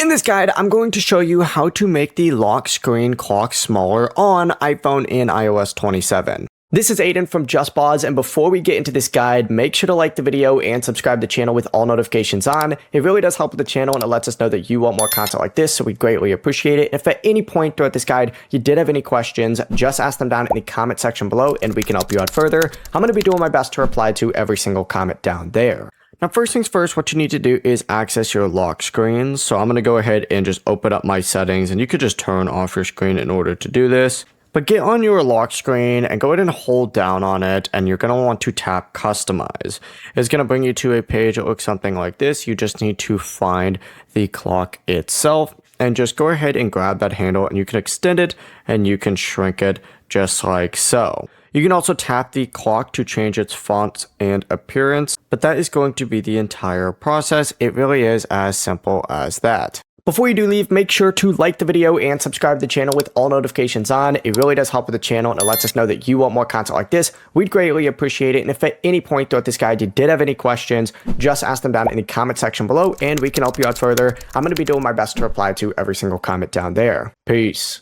In this guide, I'm going to show you how to make the lock screen clock smaller on iPhone in iOS 27. This is Aiden from JustPause, and before we get into this guide, make sure to like the video and subscribe to the channel with all notifications on. It really does help with the channel and it lets us know that you want more content like this, so we greatly appreciate it. If at any point throughout this guide you did have any questions, just ask them down in the comment section below and we can help you out further. I'm going to be doing my best to reply to every single comment down there. Now, first things first, what you need to do is access your lock screen. So I'm going to go ahead and just open up my settings, and you could just turn off your screen in order to do this. But get on your lock screen and go ahead and hold down on it, and you're going to want to tap customize. It's going to bring you to a page that looks something like this. You just need to find the clock itself and just go ahead and grab that handle, and you can extend it and you can shrink it just like so. You can also tap the clock to change its font and appearance, but that is going to be the entire process. It really is as simple as that. Before you do leave, make sure to like the video and subscribe to the channel with all notifications on. It really does help with the channel and it lets us know that you want more content like this. We'd greatly appreciate it. And if at any point throughout this guide you did have any questions, just ask them down in the comment section below and we can help you out further. I'm going to be doing my best to reply to every single comment down there. Peace.